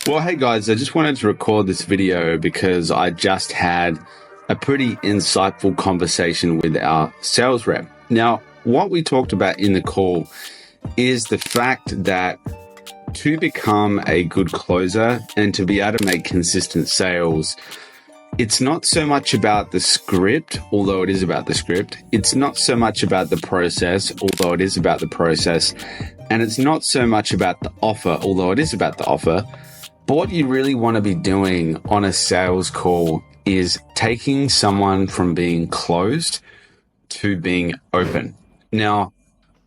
Well, hey guys, I just wanted to record this video because I just had a pretty insightful conversation with our sales rep. Now, what we talked about in the call is the fact that to become a good closer and to be able to make consistent sales, it's not so much about the script, although it is about the script. It's not so much about the process, although it is about the process. And it's not so much about the offer, although it is about the offer. But what you really want to be doing on a sales call is taking someone from being closed to being open. Now,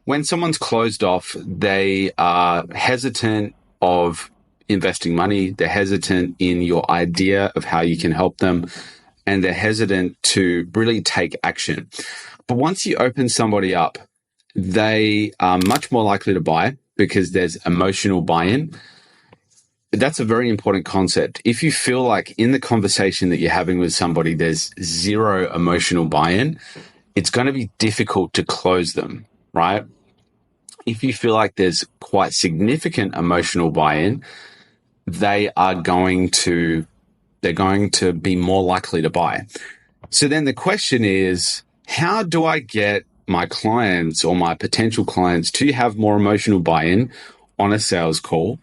when someone's closed off, they are hesitant of investing money. They're hesitant in your idea of how you can help them, and they're hesitant to really take action. But once you open somebody up, they are much more likely to buy because there's emotional buy-in. That's a very important concept. If you feel like in the conversation that you're having with somebody, there's zero emotional buy-in, it's going to be difficult to close them, right? If you feel like there's quite significant emotional buy-in, they're going to be more likely to buy. So then the question is, how do I get my clients or my potential clients to have more emotional buy-in on a sales call?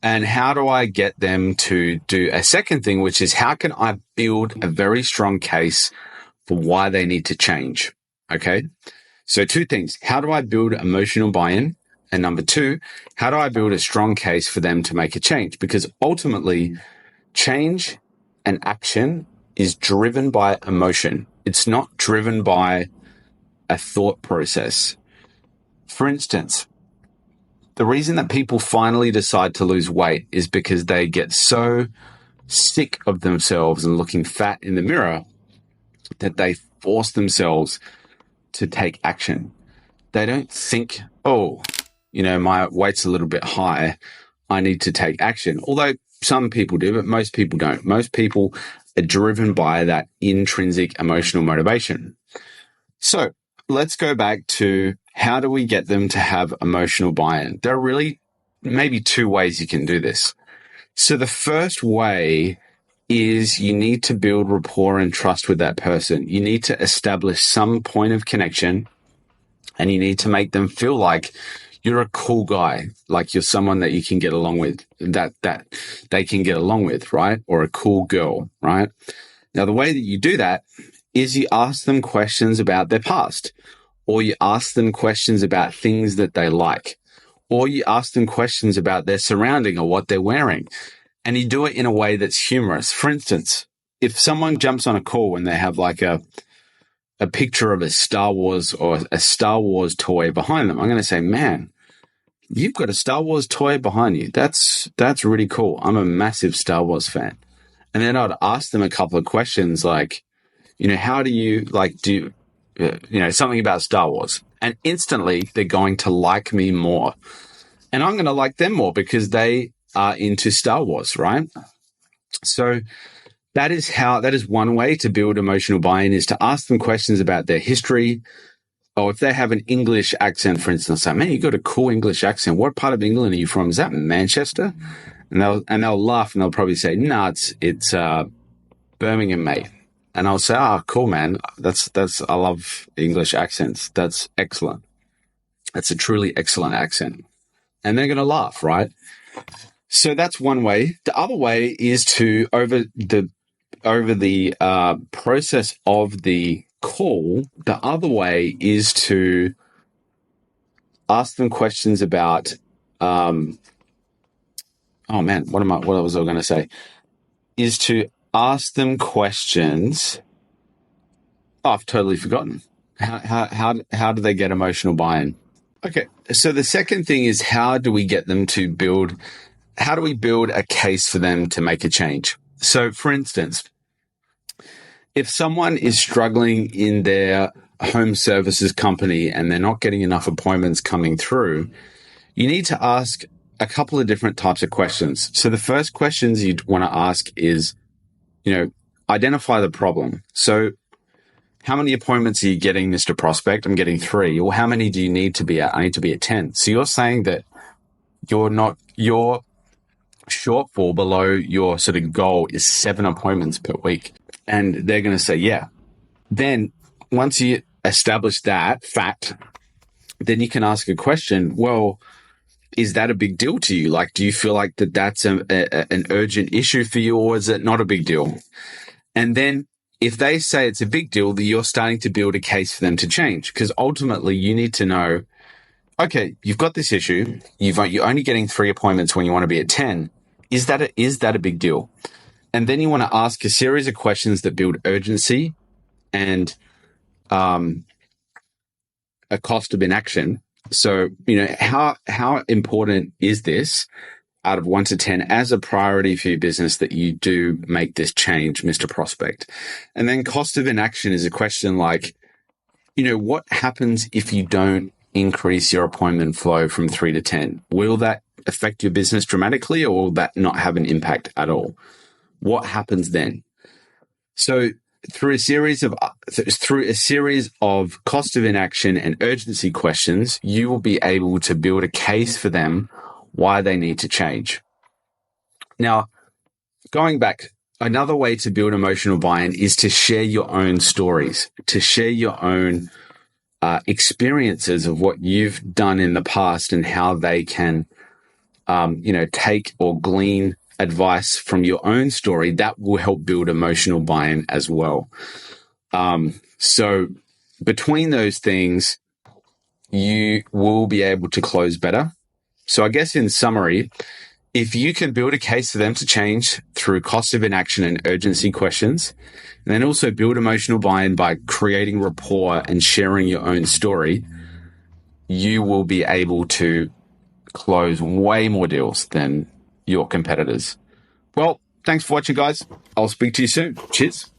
And how do I get them to do a second thing, which is how can I build a very strong case for why they need to change? Okay. So two things. How do I build emotional buy-in? And number two, how do I build a strong case for them to make a change? Because ultimately, change and action is driven by emotion. It's not driven by a thought process. For instance, the reason that people finally decide to lose weight is because they get so sick of themselves and looking fat in the mirror that they force themselves to take action. They don't think, my weight's a little bit high, I need to take action. Although some people do, but most people don't. Most people are driven by that intrinsic emotional motivation. So let's go back to how do we get them to have emotional buy-in? There are really maybe two ways you can do this. So the first way is you need to build rapport and trust with that person. You need to establish some point of connection, and you need to make them feel like you're a cool guy, like you're someone that you can get along with, that they can get along with, right? Or a cool girl, right? Now, the way that you do that is you ask them questions about their past, or you ask them questions about things that they like, or you ask them questions about their surrounding or what they're wearing. And you do it in a way that's humorous. For instance, if someone jumps on a call and they have like a picture of a Star Wars or a Star Wars toy behind them, I'm going to say, man, you've got a Star Wars toy behind you. That's really cool. I'm a massive Star Wars fan. And then I'd ask them a couple of questions like, how do you something about Star Wars? And instantly they're going to like me more. And I'm going to like them more because they are into Star Wars, right? So that is one way to build emotional buy-in, is to ask them questions about their history. Or if they have an English accent, for instance, say, man, you got a cool English accent. What part of England are you from? Is that Manchester? And they'll laugh and they'll probably say, no, it's Birmingham, mate. And I'll say, cool, man. I love English accents. That's excellent. That's a truly excellent accent. And they're going to laugh, right? So that's one way. The other way is to, over the process of the call, the other way is to ask them questions about, what was I going to say? Is to ask them questions. Oh, I've totally forgotten. How do they get emotional buy-in? Okay. So the second thing is, how do we build a case for them to make a change? So for instance, if someone is struggling in their home services company and they're not getting enough appointments coming through, you need to ask a couple of different types of questions. So the first questions you'd want to ask is, identify the problem. So how many appointments are you getting, Mr. Prospect? I'm getting 3. Or how many do you need to be at? I need to be at 10. So you're saying that you're shortfall below your sort of goal is 7 appointments per week. And they're going to say, yeah. Then once you establish that fact, then you can ask a question. Well, is that a big deal to you? Like, do you feel like that's an urgent issue for you, or is it not a big deal? And then if they say it's a big deal, then you're starting to build a case for them to change, because ultimately you need to know, okay, you've got this issue. You're only getting 3 appointments when you want to be at 10. Is that a big deal? And then you want to ask a series of questions that build urgency and a cost of inaction. So, how important is this out of 1 to 10 as a priority for your business that you do make this change, Mr. Prospect? And then cost of inaction is a question like, what happens if you don't increase your appointment flow from 3 to 10? Will that affect your business dramatically, or will that not have an impact at all? What happens then? So through a series of cost of inaction and urgency questions, you will be able to build a case for them why they need to change. Now, going back, another way to build emotional buy-in is to share your own stories, to share your own experiences of what you've done in the past and how they can, take or glean advice from your own story. That will help build emotional buy-in as well. So between those things, you will be able to close better. So I guess in summary, if you can build a case for them to change through cost of inaction and urgency questions, and then also build emotional buy-in by creating rapport and sharing your own story, you will be able to close way more deals than your competitors. Well, thanks for watching, guys. I'll speak to you soon. Cheers.